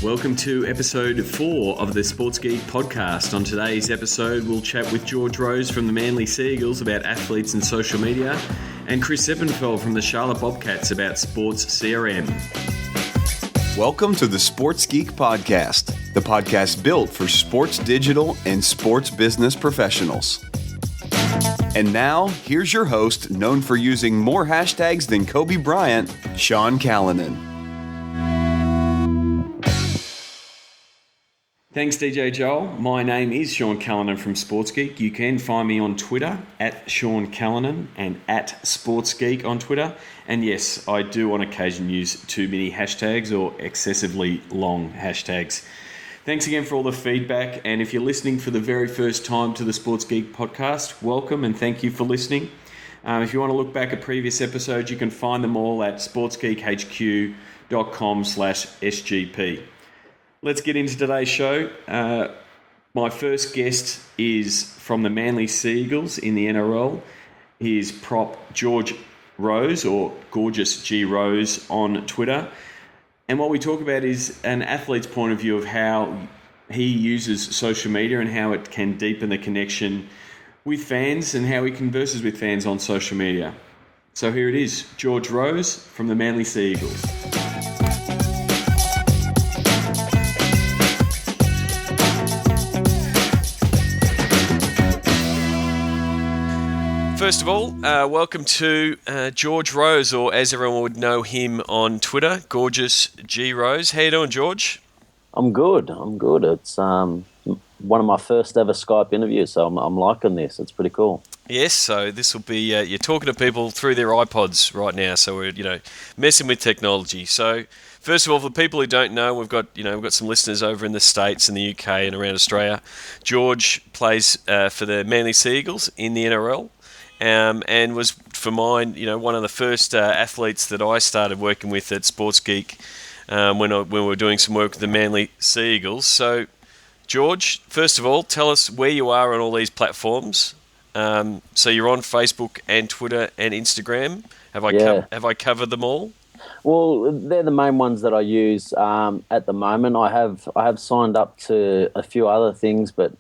Welcome to episode 4 of the Sports Geek podcast. On today's episode, we'll chat with George Rose from the Manly Sea Eagles about athletes and social media, and Chris Eppenfeld from the Charlotte Bobcats about sports CRM. Welcome to the Sports Geek podcast, the podcast built for sports digital and sports business professionals. And now, here's your host, known for using more hashtags than Kobe Bryant, Sean Callanan. Thanks, DJ Joel. My name is Sean Callanan from Sports Geek. You can find me on Twitter at Sean Callanan and at Sports Geek on Twitter. And yes, I do on occasion use too many hashtags or excessively long hashtags. Thanks again for all the feedback. And if you're listening for the very first time to the Sports Geek podcast, welcome and thank you for listening. If you want to look back at previous episodes, you can find them all at sportsgeekhq.com/SGP. Let's get into today's show. My first guest is from the Manly Sea Eagles in the NRL. He is prop George Rose, or Gorgeous G Rose on Twitter. And what we talk about is an athlete's point of view of how he uses social media and how it can deepen the connection with fans and how he converses with fans on social media. So here it is, George Rose from the Manly Sea Eagles. First of all, welcome to George Rose, or as everyone would know him on Twitter, Gorgeous G Rose. How you doing, George? I'm good. It's one of my first ever Skype interviews, so I'm liking this. It's pretty cool. Yes, so this will be you're talking to people through their iPods right now, so we're messing with technology. So first of all, for the people who don't know, we've got some listeners over in the States and the UK and around Australia. George plays for the Manly Sea Eagles in the NRL. And was, for mine, one of the first athletes that I started working with at Sports Geek when we were doing some work with the Manly Sea Eagles. So, George, first of all, tell us where you are on all these platforms. So you're on Facebook and Twitter and Instagram. Have I covered them all? Well, they're the main ones that I use at the moment. I have signed up to a few other things, but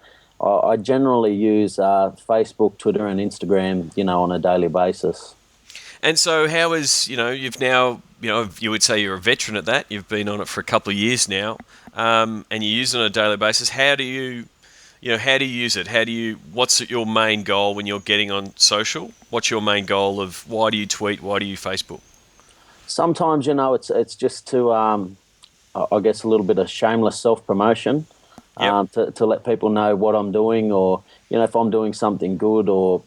I generally use Facebook, Twitter, and Instagram, on a daily basis. And so, how is you've now you would say you're a veteran at that. You've been on it for a couple of years now, and you use it on a daily basis. How do you use it? What's your main goal when you're getting on social? What's your main goal of why do you tweet? Why do you Facebook? Sometimes it's just to I guess a little bit of shameless self-promotion. Yep. To let people know what I'm doing, or if I'm doing something good, or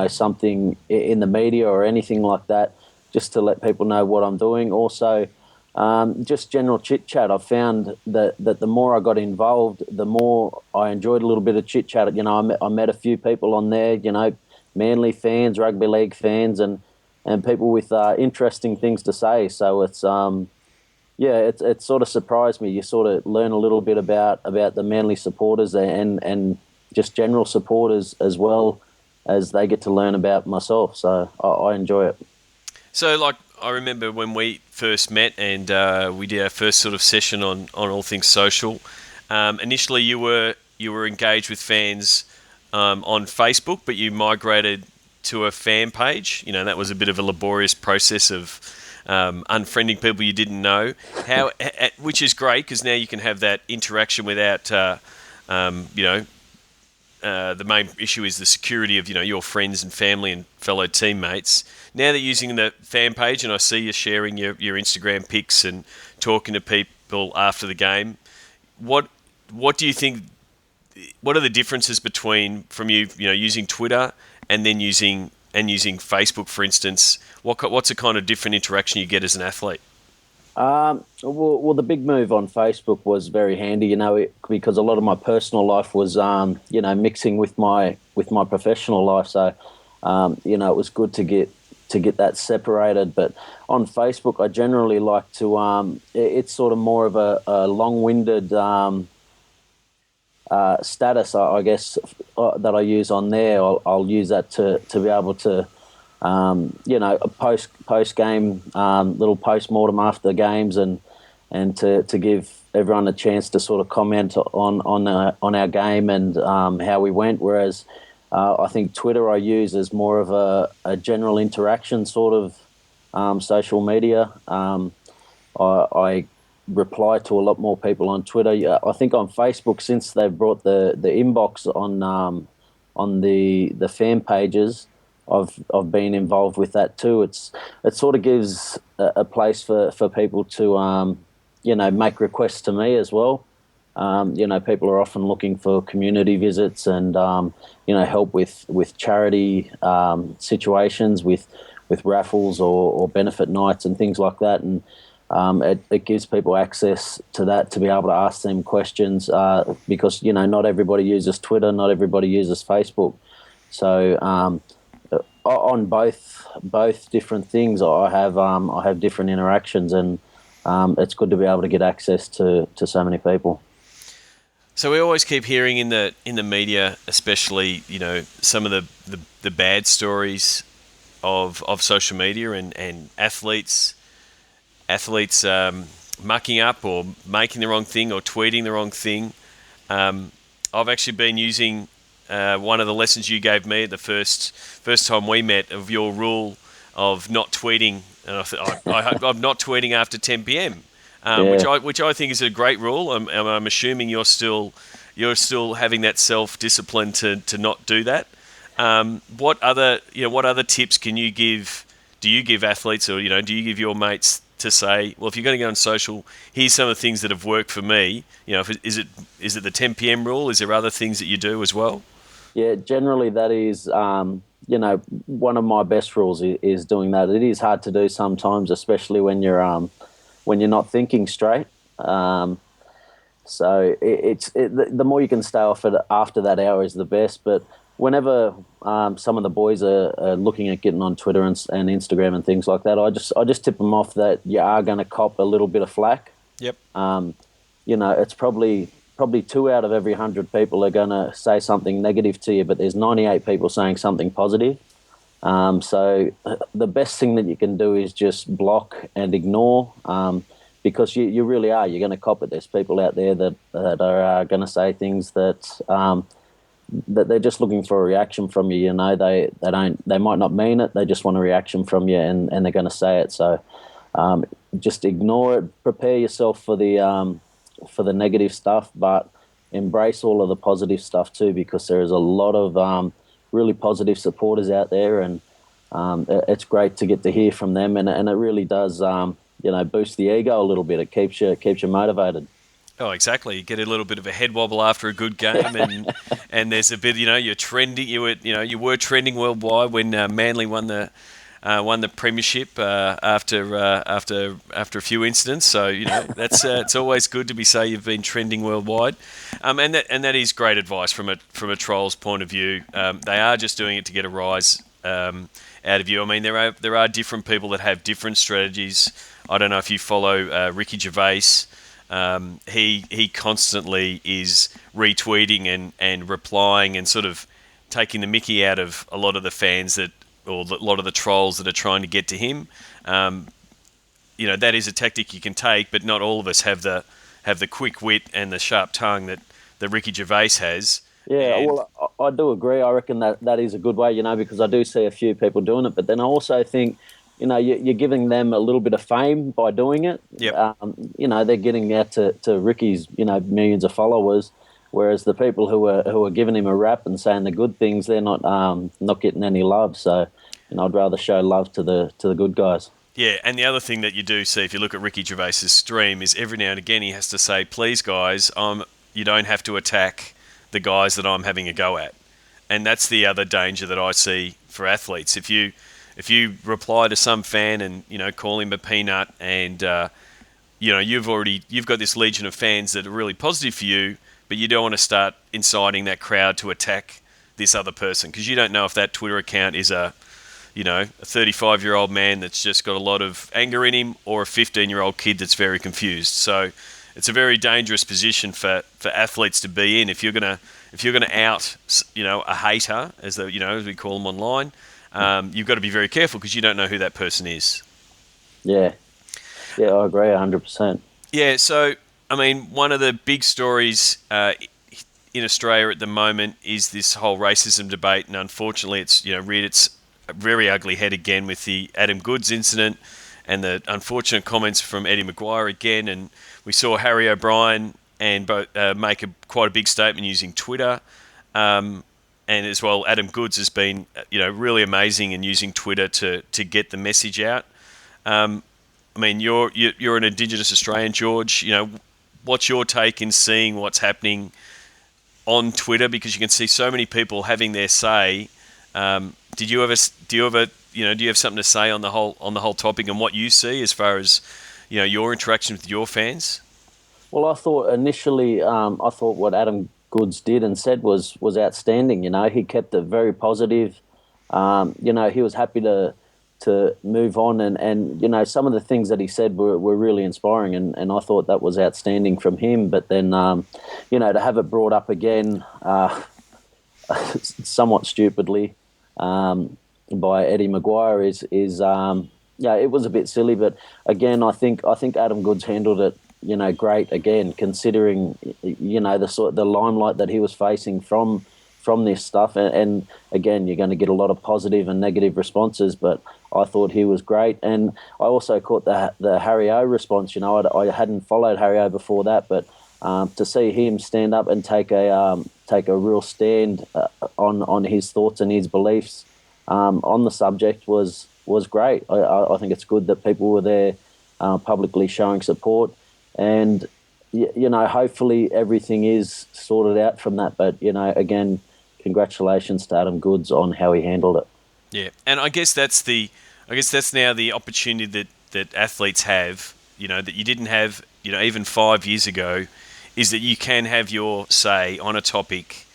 something in the media or anything like that, just to let people know what I'm doing. Also, just general chit chat. I've found that the more I got involved, the more I enjoyed a little bit of chit chat. I met a few people on there. Manly fans, rugby league fans, and people with interesting things to say. So it's it sort of surprised me. You sort of learn a little bit about the Manly supporters and just general supporters, as well as they get to learn about myself. So I enjoy it. So, I remember when we first met and we did our first sort of session on all things social. Initially, you were engaged with fans on Facebook, but you migrated to a fan page. That was a bit of a laborious process of unfriending people you didn't know, which is great because now you can have that interaction without, the main issue is the security of your friends and family and fellow teammates. Now that you're using the fan page, and I see you sharing your Instagram pics and talking to people after the game, what do you think? What are the differences between from using Twitter and then using Facebook, for instance? What's a kind of different interaction you get as an athlete? Well, the big move on Facebook was very handy, because a lot of my personal life was, mixing with my professional life. So, it was good to get that separated. But on Facebook, I generally like to. It's sort of more of a long-winded status, I guess, that I use on there. I'll use that to be able to a post game little post mortem after the games, and and to give everyone a chance to sort of comment on our game and how we went. Whereas I think Twitter I use as more of a general interaction sort of social media. I reply to a lot more people on Twitter. Yeah, I think on Facebook, since they've brought the inbox on the fan pages, I've been involved with that too. It sort of gives a place for people to make requests to me as well. People are often looking for community visits and help with charity situations, with raffles or benefit nights and things like that. And it gives people access to that to be able to ask them questions because not everybody uses Twitter, not everybody uses Facebook. So on both different things, I have different interactions, and it's good to be able to get access to so many people. So we always keep hearing in the media, especially some of the bad stories of social media and athletes mucking up or making the wrong thing or tweeting the wrong thing. I've actually been using one of the lessons you gave me at the first time we met of your rule of not tweeting, and I'm not tweeting after 10 p.m. Which I think is a great rule. I'm assuming you're still having that self-discipline to not do that. What other tips can you give? Do you give athletes, or do you give your mates to say, well, if you're going to go on social, here's some of the things that have worked for me. Is it the 10 p.m. rule? Is there other things that you do as well? Yeah, generally that is one of my best rules is doing that. It is hard to do sometimes, especially when you're not thinking straight. So the more you can stay off it after that hour is the best. But whenever some of the boys are looking at getting on Twitter and Instagram and things like that, I just tip them off that you are going to cop a little bit of flack. Yep. It's probably 2 out of every 100 people are going to say something negative to you, but there's 98 people saying something positive. So the best thing that you can do is just block and ignore, because you really are. You're going to cop it. There's people out there that are going to say things that they're just looking for a reaction from you. They might not mean it. They just want a reaction from you, and they're going to say it. So just ignore it. Prepare yourself for the negative stuff, but embrace all of the positive stuff too, because there is a lot of really positive supporters out there, and it's great to get to hear from them, and it really does boost the ego a little bit. It keeps you motivated. Oh, exactly. You get a little bit of a head wobble after a good game, and there's a bit, you're trending. You were trending worldwide when Manly won the premiership after a few incidents. So that's it's always good to say you've been trending worldwide, and that is great advice from a troll's point of view. They are just doing it to get a rise out of you. I mean, there are different people that have different strategies. I don't know if you follow Ricky Gervais. He constantly is retweeting and replying and sort of taking the mickey out of a lot of the fans or a lot of the trolls that are trying to get to him. That is a tactic you can take, but not all of us have the quick wit and the sharp tongue that Ricky Gervais has. Yeah, well, I do agree. I reckon that is a good way, because I do see a few people doing it, but then I also think, you're giving them a little bit of fame by doing it. Yep. They're getting out to Ricky's, millions of followers, whereas the people who are giving him a rap and saying the good things, they're not getting any love. So, I'd rather show love to the good guys. Yeah, and the other thing that you do see if you look at Ricky Gervais's stream is every now and again he has to say, "Please, guys, you don't have to attack the guys that I'm having a go at," and that's the other danger that I see for athletes. If you reply to some fan and call him a peanut, and you've got this legion of fans that are really positive for you, but you don't want to start inciting that crowd to attack this other person, because you don't know if that Twitter account is a 35-year-old man that's just got a lot of anger in him, or a 15-year-old kid that's very confused. So it's a very dangerous position for athletes to be in. If you're gonna out a hater, as we call them online. You've got to be very careful, because you don't know who that person is. Yeah, I agree 100%. Yeah, so I mean, one of the big stories in Australia at the moment is this whole racism debate, and unfortunately, it's reared its very ugly head again with the Adam Goodes incident and the unfortunate comments from Eddie Maguire again. And we saw Harry O'Brien and make quite a big statement using Twitter. And as well, Adam Goodes has been really amazing in using Twitter to get the message out. I mean, you're an Indigenous Australian, George. What's your take in seeing what's happening on Twitter? Because you can see so many people having their say. Do you have something to say on the whole topic and what you see as far as your interaction with your fans? Well, I thought initially, I thought what Adam Goodes did and said was outstanding. He kept it very positive. He was happy to move on, and some of the things that he said were really inspiring, and I thought that was outstanding from him. But then, to have it brought up again, somewhat stupidly, by Eddie Maguire is it was a bit silly. But again, I think Adam Goodes handled it great again, considering the limelight that he was facing from this stuff, and again, you're going to get a lot of positive and negative responses, but I thought he was great. And I also caught the Harry O response. I hadn't followed Harry O before that, but to see him stand up and take a real stand on his thoughts and his beliefs on the subject was great. I think it's good that people were there publicly showing support, and hopefully everything is sorted out from that. But again, congratulations to Adam Goodes on how he handled it. Yeah, and I guess that's now the opportunity that athletes have, that you didn't have, even 5 years ago, is that you can have your say on a topic,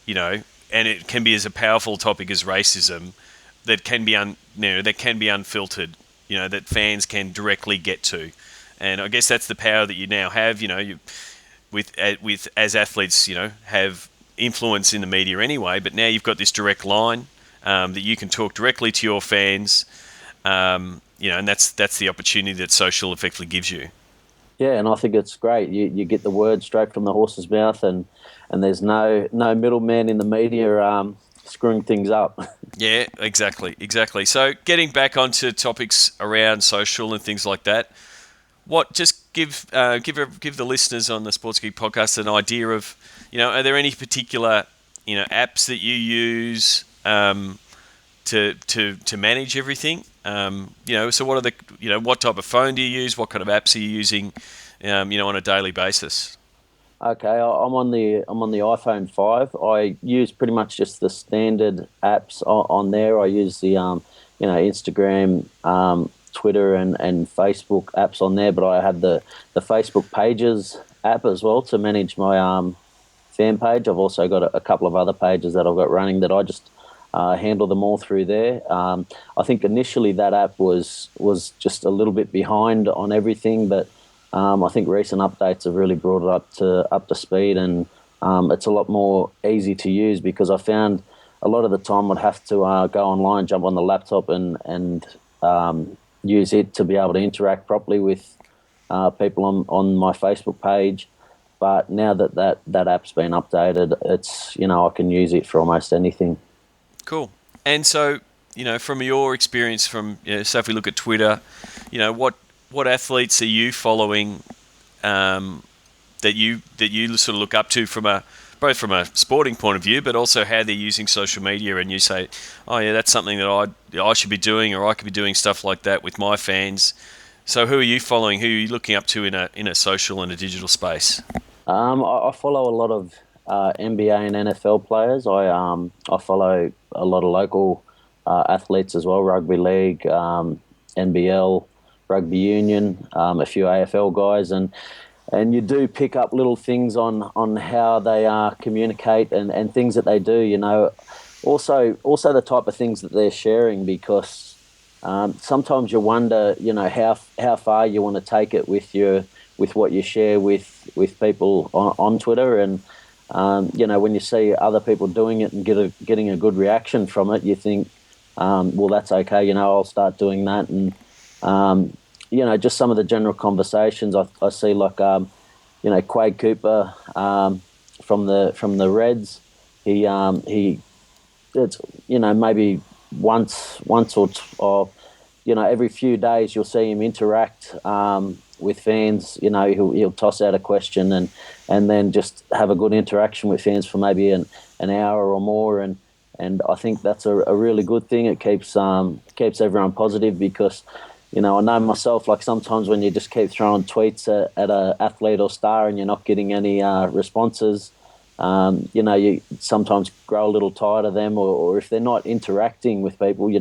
and it can be as a powerful topic as racism that can be unfiltered, that fans can directly get to, and I guess that's the power that you now have, with as athletes, have influence in the media anyway, but now you've got this direct line that you can talk directly to your fans, and that's the opportunity that social effectively gives you. Yeah, and I think it's great. You get the word straight from the horse's mouth, and there's no middleman in the media screwing things up. Yeah, exactly. So getting back onto topics around social and things like that, give the listeners on the Sports Geek podcast an idea of, are there any particular apps that you use to manage everything? So what are the what type of phone do you use? What kind of apps are you using on a daily basis? Okay, I'm on the iPhone 5. I use pretty much just the standard apps on there. I use the Instagram, Twitter and Facebook apps on there, but I have the Facebook Pages app as well to manage my fan page. I've also got a couple of other pages that I've got running that I just handle them all through there. I think initially that app was just a little bit behind on everything, but I think recent updates have really brought it up to speed, and it's a lot more easy to use, because I found a lot of the time I'd have to go online, jump on the laptop and use it to be able to interact properly with people on my Facebook page. But now that app's been updated, it's I can use it for almost anything. Cool. And so, from your experience, so if we look at Twitter, what athletes are you following that you sort of look up to both from a sporting point of view, but also how they're using social media, and you say, oh yeah, that's something that I should be doing, or I could be doing stuff like that with my fans. So who are you following? Who are you looking up to in a social and a digital space? I follow a lot of NBA and NFL players. I follow a lot of local athletes as well, rugby league, NBL, rugby union, a few AFL guys, and you do pick up little things on how they communicate and things that they do. Also the type of things that they're sharing, because sometimes you wonder, how far you want to take it with what you share with people on Twitter, and when you see other people doing it and getting a good reaction from it, you think, well, that's okay. I'll start doing that, and just some of the general conversations I see, like Quade Cooper from the Reds. He it's maybe once or every few days you'll see him interact with fans. He'll toss out a question and then just have a good interaction with fans for maybe an hour or more, and I think that's a really good thing. It keeps everyone positive, because I know myself, like sometimes when you just keep throwing tweets at an athlete or star and you're not getting any responses, you sometimes grow a little tired of them, or if they're not interacting with people.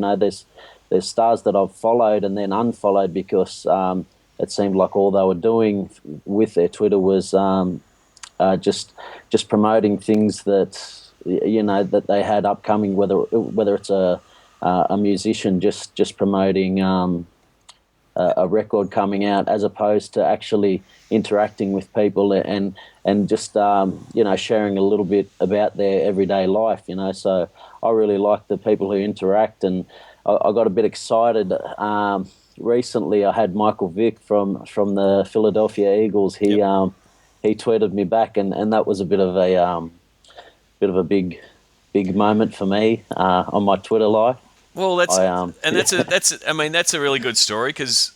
There's stars that I've followed and then unfollowed because it seemed like all they were doing with their Twitter was just promoting things that that they had upcoming, whether it's a musician just promoting a record coming out, as opposed to actually interacting with people and just sharing a little bit about their everyday life. So I really like the people who interact, and I got a bit excited. Recently, I had Michael Vick from the Philadelphia Eagles. He tweeted me back, and that was a bit of a big moment for me on my Twitter life. Well, that's a really good story, because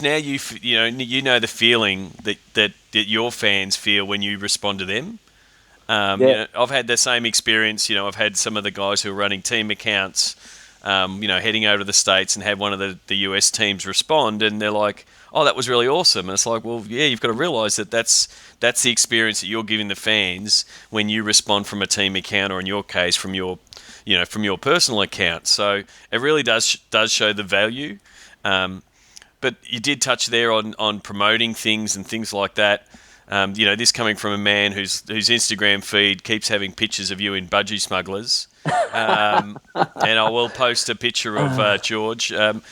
now you know the feeling that your fans feel when you respond to them. I've had the same experience. I've had some of the guys who are running team accounts, heading over to the States and have one of the US teams respond, and they're like, "Oh, that was really awesome." And it's like, well, yeah, you've got to realise that's the experience that you're giving the fans when you respond from a team account, or in your case, from your personal account. So it really does show the value. But you did touch there on promoting things and things like that. This coming from a man whose Instagram feed keeps having pictures of you in budgie smugglers. And I will post a picture of George. How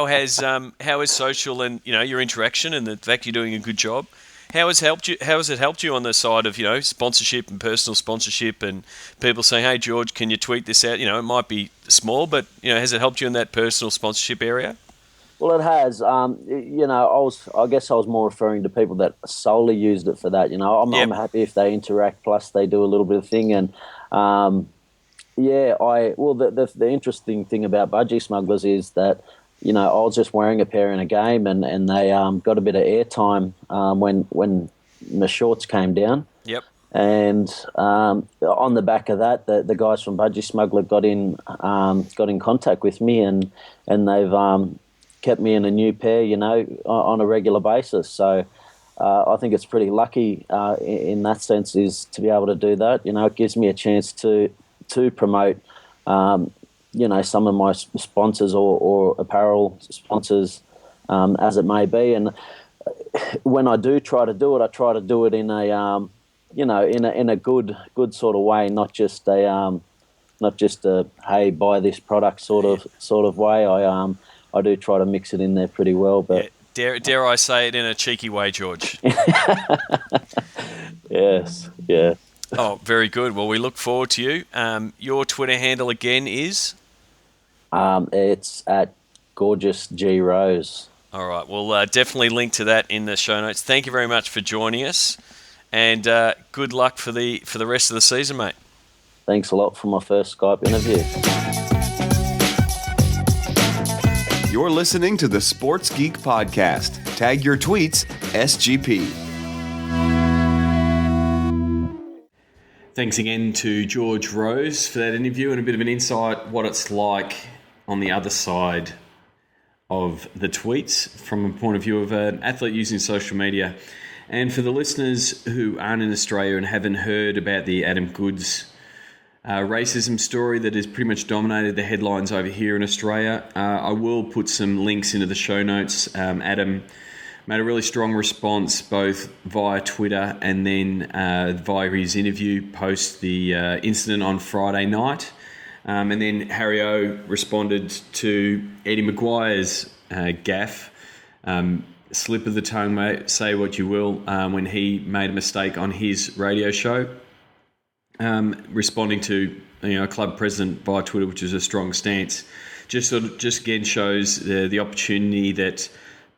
has social and your interaction and the fact you're doing a good job, how has it helped you on the side of sponsorship and personal sponsorship, and people saying, "Hey George, can you tweet this out?" It might be small, but has it helped you in that personal sponsorship area? Well, it has. I guess I was more referring to people that solely used it for that. I'm happy if they interact, plus they do a little bit of thing. And the interesting thing about budgie smugglers is that I was just wearing a pair in a game, and they got a bit of airtime when my shorts came down. Yep. And on the back of that, the guys from Budgie Smuggler got in contact with me, and they've kept me in a new pair, on a regular basis. So I think it's pretty lucky in that sense, is to be able to do that. It gives me a chance to promote, some of my sponsors or apparel sponsors, as it may be. And when I do try to do it, I try to do it in a, in a good sort of way, not just a hey, buy this product sort of way. I do try to mix it in there pretty well, but dare I say it in a cheeky way, George? Yes, yeah. Oh, very good. Well, we look forward to you. Your Twitter handle again is? It's at Gorgeous G Rose. All right. We'll definitely link to that in the show notes. Thank you very much for joining us, and good luck for the rest of the season, mate. Thanks a lot for my first Skype interview. You're listening to the Sports Geek Podcast. Tag your tweets, SGP. Thanks again to George Rose for that interview and a bit of an insight what it's like on the other side of the tweets from a point of view of an athlete using social media. And for the listeners who aren't in Australia and haven't heard about the Adam Goodes racism story that has pretty much dominated the headlines over here in Australia, I will put some links into the show notes. Adam made a really strong response both via Twitter and then via his interview post the incident on Friday night. And then Harry O responded to Eddie Maguire's gaffe, slip of the tongue, mate, say what you will, when he made a mistake on his radio show. Responding to a club president via Twitter, which is a strong stance. just again shows the opportunity that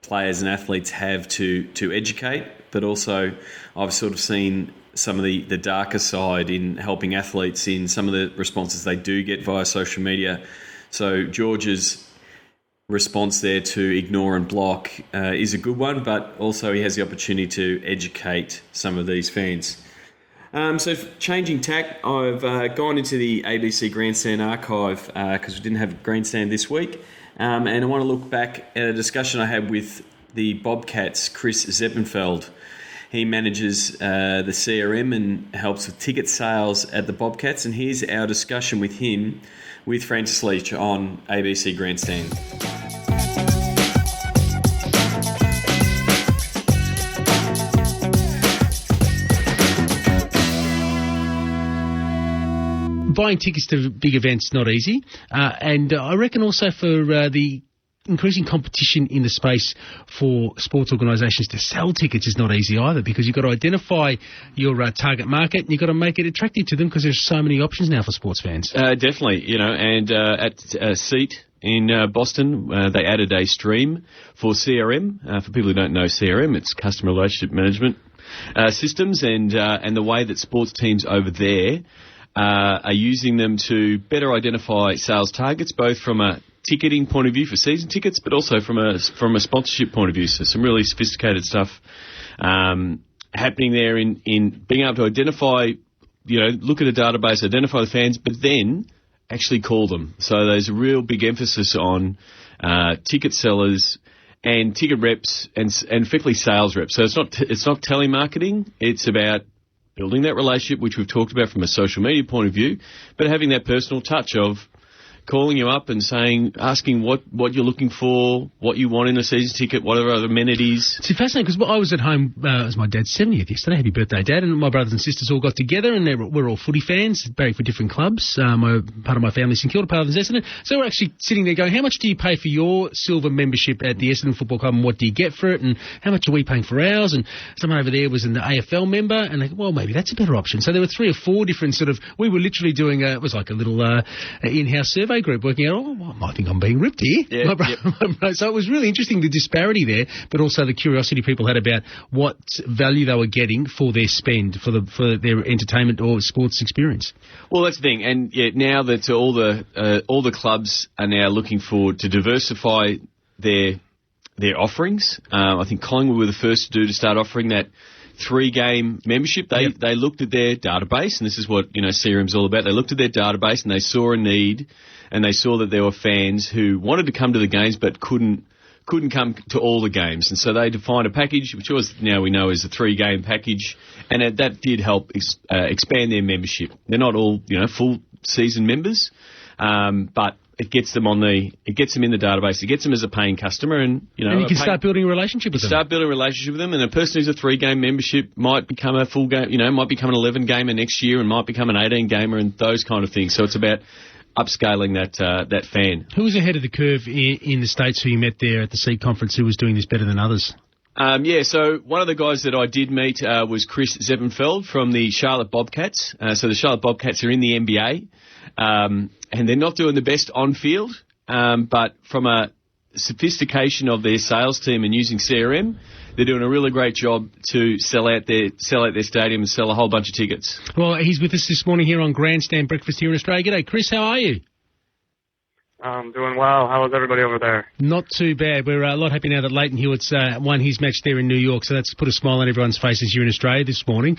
players and athletes have to educate, but also I've sort of seen some of the darker side in helping athletes in some of the responses they do get via social media. So George's response there to ignore and block is a good one, but also he has the opportunity to educate some of these fans. So changing tack, I've gone into the ABC Grandstand archive because we didn't have a grandstand this week, and I want to look back at a discussion I had with the Bobcats, Chris Zeppenfeld. He manages the CRM and helps with ticket sales at the Bobcats, and here's our discussion with him with Francis Leach on ABC Grandstand. Buying tickets to big events is not easy, and I reckon also for the increasing competition in the space for sports organisations to sell tickets is not easy either, because you've got to identify your target market and you've got to make it attractive to them because there's so many options now for sports fans. Definitely, and at Seat in Boston, they added a stream for CRM. For people who don't know CRM, it's Customer Relationship Management systems, and the way that sports teams over there are using them to better identify sales targets, both from a ticketing point of view for season tickets, but also from a sponsorship point of view. So some really sophisticated stuff happening there in being able to identify, look at a database, identify the fans, but then actually call them. So there's a real big emphasis on ticket sellers and ticket reps and effectively sales reps. So it's not telemarketing. It's about building that relationship, which we've talked about from a social media point of view, but having that personal touch of calling you up and asking what you're looking for, what you want in a season ticket, what are other amenities. It's fascinating because I was at home, it was my dad's 70th yesterday. Happy birthday, Dad. And my brothers and sisters all got together, and we're all footy fans, playing for different clubs. Part of my family's St Kilda, part of Essendon. So we're actually sitting there going, how much do you pay for your silver membership at the Essendon Football Club, and what do you get for it, and how much are we paying for ours? And someone over there was an AFL member, and they go, well, maybe that's a better option. So there were 3 or 4 different we were literally doing, it was like a little in-house survey group working out, I think I'm being ripped here. Yeah. So it was really interesting, the disparity there, but also the curiosity people had about what value they were getting for their spend, for their entertainment or sports experience. Well, that's the thing, and now that all the clubs are now looking forward to diversify their offerings. I think Collingwood were the first to start offering that 3-game membership. They looked at their database, and this is what CRM's all about. They looked at their database and they saw a need, and they saw that there were fans who wanted to come to the games but couldn't come to all the games, and so they defined a package, which now we know is a 3-game package, and that did help expand their membership. They're not all full season members, but it gets them in the database. It gets them as a paying customer, and you can start building a relationship with them. Start building a relationship with them, and a person who's a 3-game membership might become a full game. Might become an 11-gamer next year, and might become an 18-gamer, and those kind of things. So it's about upscaling that fan. Who was ahead of the curve in the States who you met there at the SEED conference who was doing this better than others? So one of the guys that I did meet was Chris Zeppenfeld from the Charlotte Bobcats. So the Charlotte Bobcats are in the NBA, and they're not doing the best on field, but from a sophistication of their sales team and using CRM, they're doing a really great job to sell out their stadium and sell a whole bunch of tickets. Well, he's with us this morning here on Grandstand Breakfast here in Australia. G'day, Chris. How are you? I'm doing well. How is everybody over there? Not too bad. We're a lot happy now that Leighton Hewitt's won his match there in New York, so that's put a smile on everyone's faces here in Australia this morning.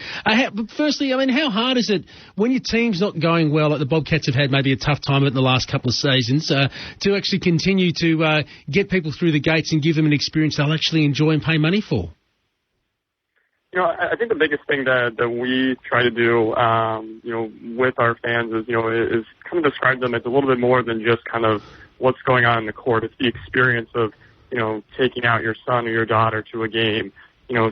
Firstly, how hard is it when your team's not going well, like the Bobcats have had maybe a tough time of it in the last couple of seasons, to actually continue to get people through the gates and give them an experience they'll actually enjoy and pay money for? I think the biggest thing that we try to do, with our fans is kind of describe them as a little bit more than just kind of what's going on in the court. It's the experience of, taking out your son or your daughter to a game,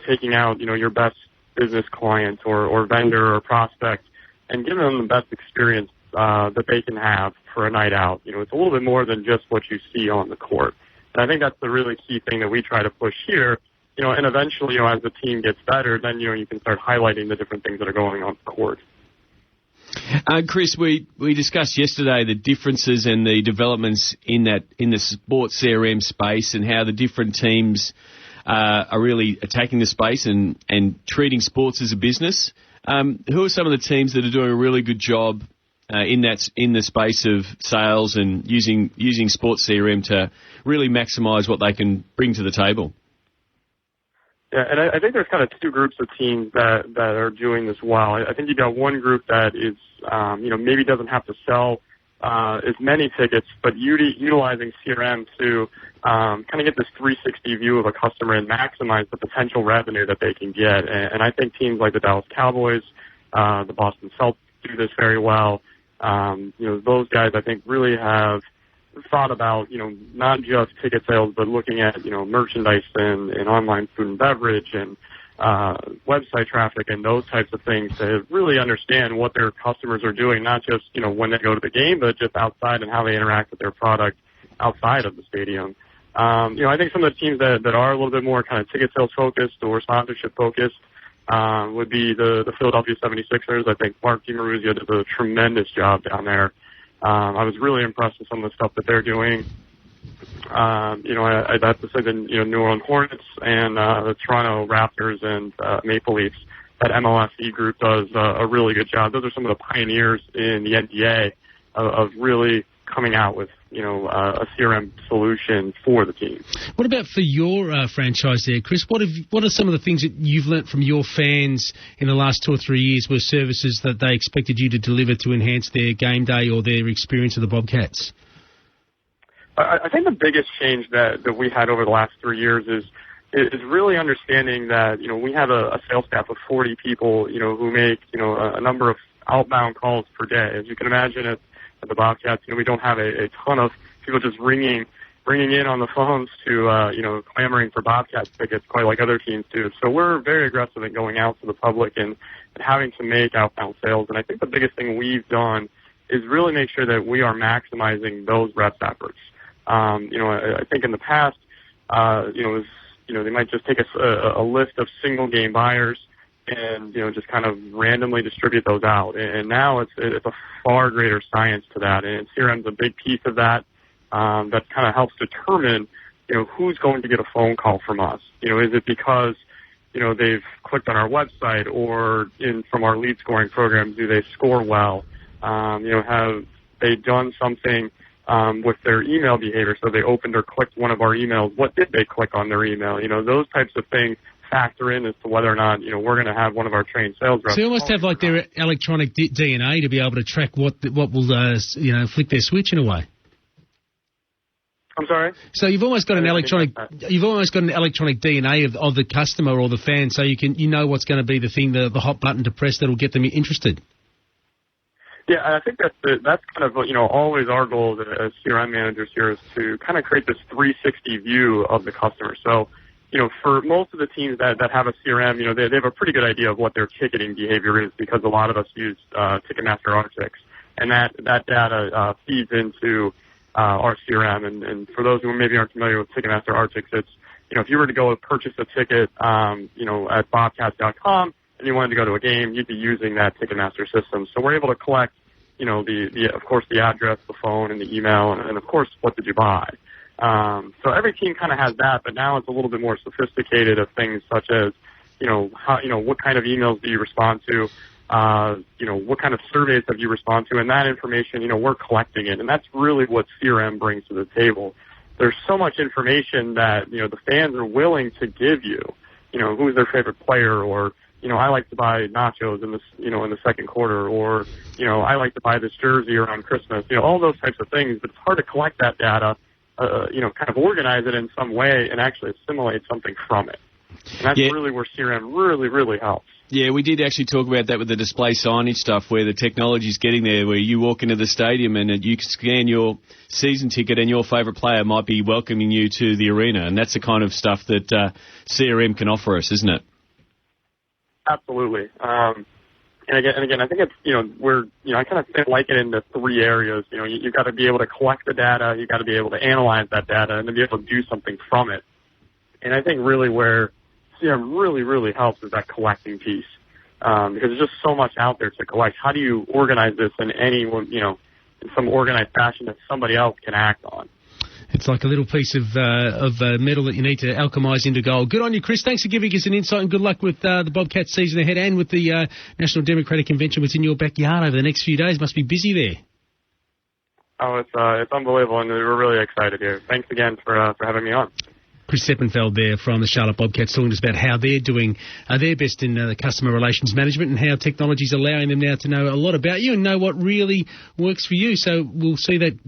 taking out, your best business client or vendor or prospect and giving them the best experience that they can have for a night out. It's a little bit more than just what you see on the court. And I think that's the really key thing that we try to push here. And eventually, as the team gets better, then, you can start highlighting the different things that are going on the court. Chris, we discussed yesterday the differences and the developments in the sports CRM space and how the different teams are really attacking the space and treating sports as a business. Who are some of the teams that are doing a really good job in the space of sales and using sports CRM to really maximise what they can bring to the table? Yeah, and I think there's kind of two groups of teams that are doing this well. I think you got one group that is, maybe doesn't have to sell as many tickets, but utilizing CRM to kind of get this 360 view of a customer and maximize the potential revenue that they can get. And I think teams like the Dallas Cowboys, the Boston Celtics do this very well. Those guys I think really have thought about, not just ticket sales, but looking at, merchandise and online food and beverage and website traffic and those types of things to really understand what their customers are doing, not just, when they go to the game, but just outside and how they interact with their product outside of the stadium. I think some of the teams that are a little bit more kind of ticket sales focused or sponsorship focused would be the Philadelphia 76ers. I think Mark DiMaruzio does a tremendous job down there. I was really impressed with some of the stuff that they're doing. I'd have to say the New Orleans Hornets and the Toronto Raptors and Maple Leafs. That MLSE group does a really good job. Those are some of the pioneers in the NBA of really coming out with a CRM solution for the team. What about for your franchise there, Chris? What are some of the things that you've learnt from your fans in the last 2 or 3 years were services that they expected you to deliver to enhance their game day or their experience of the Bobcats? I think the biggest change that we had over the last 3 years is really understanding that, we have a sales staff of 40 people, who make, a number of outbound calls per day. As you can imagine at the Bobcats, we don't have a ton of people just ringing in on the phones to, clamoring for Bobcats tickets quite like other teams do. So we're very aggressive in going out to the public and having to make outbound sales. And I think the biggest thing we've done is really make sure that we are maximizing those reps' efforts. I think in the past, they might just take a list of single game buyers and, just kind of randomly distribute those out. And now it's a far greater science to that. And CRM's a big piece of that, that kind of helps determine, who's going to get a phone call from us. Is it because, they've clicked on our website or from our lead scoring program, do they score well? Have they done something with their email behavior? So they opened or clicked one of our emails. What did they click on their email? Those types of things factor in as to whether or not, we're going to have one of our trained sales reps. So you almost have like their electronic DNA to be able to track what will, flick their switch in a way. I'm sorry? So you've almost got an electronic DNA of the customer or the fan, so you know what's going to be the thing, the hot button to press that'll get them interested. Yeah, and I think that's kind of, always our goal as CRM managers here is to kind of create this 360 view of the customer. So, for most of the teams that have a CRM, they have a pretty good idea of what their ticketing behavior is because a lot of us use Ticketmaster Arctic. And that data feeds into our CRM. And for those who maybe aren't familiar with Ticketmaster Arctic, it's, if you were to go purchase a ticket, at Bobcats.com, and you wanted to go to a game, you'd be using that Ticketmaster system. So we're able to collect, of course, the address, the phone, and the email, and of course, what did you buy? So every team kind of has that, but now it's a little bit more sophisticated of things such as, what kind of emails do you respond to? What kind of surveys have you responded to? And that information, we're collecting it, and that's really what CRM brings to the table. There's so much information that, the fans are willing to give you, who's their favorite player, or, I like to buy nachos in the second quarter, or, I like to buy this jersey around Christmas, all those types of things. But it's hard to collect that data, kind of organize it in some way and actually assimilate something from it. And that's really where CRM really, really helps. Yeah, we did actually talk about that with the display signage stuff where the technology's getting there, where you walk into the stadium and you can scan your season ticket and your favourite player might be welcoming you to the arena. And that's the kind of stuff that CRM can offer us, isn't it? Absolutely. And again, I think it's, I kind of like it into three areas. You've got to be able to collect the data, you've got to be able to analyze that data, and then be able to do something from it. And I think really where CRM really, really helps is that collecting piece. because there's just so much out there to collect. How do you organize this in in some organized fashion that somebody else can act on? It's like a little piece of metal that you need to alchemise into gold. Good on you, Chris. Thanks for giving us an insight, and good luck with the Bobcats season ahead and with the National Democratic Convention within your backyard over the next few days. Must be busy there. Oh, it's unbelievable, and we're really excited here. Thanks again for having me on. Chris Seppenfeld there from the Charlotte Bobcats talking to us about how they're doing their best in the customer relations management and how technology's allowing them now to know a lot about you and know what really works for you. So we'll see that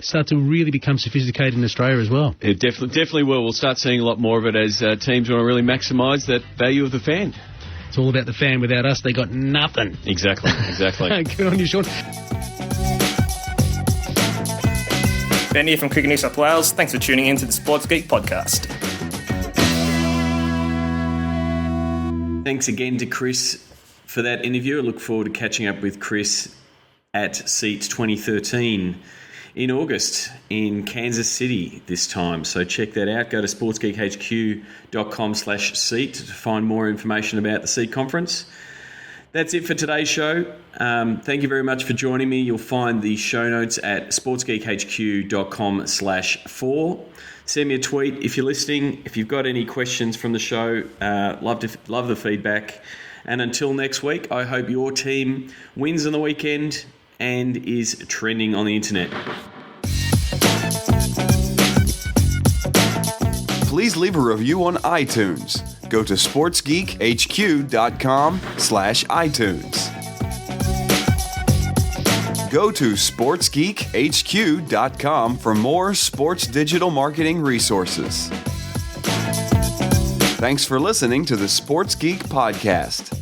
start to really become sophisticated in Australia as well. It definitely will. We'll start seeing a lot more of it as teams want to really maximise that value of the fan. It's all about the fan. Without us, they got nothing. Exactly. Good on you, Sean. Ben here from Cricket New South Wales. Thanks for tuning in to the Sports Geek podcast. Thanks again to Chris for that interview. I look forward to catching up with Chris at SEAT 2013 in August in Kansas City this time. So check that out. Go to sportsgeekhq.com/SEAT to find more information about the SEAT conference. That's it for today's show. Thank you very much for joining me. You'll find the show notes at sportsgeekhq.com/4. Send me a tweet if you're listening. If you've got any questions from the show, love the feedback. And until next week, I hope your team wins on the weekend and is trending on the internet. Please leave a review on iTunes. Go to sportsgeekhq.com/iTunes. Go to sportsgeekhq.com for more sports digital marketing resources. Thanks for listening to the Sports Geek Podcast.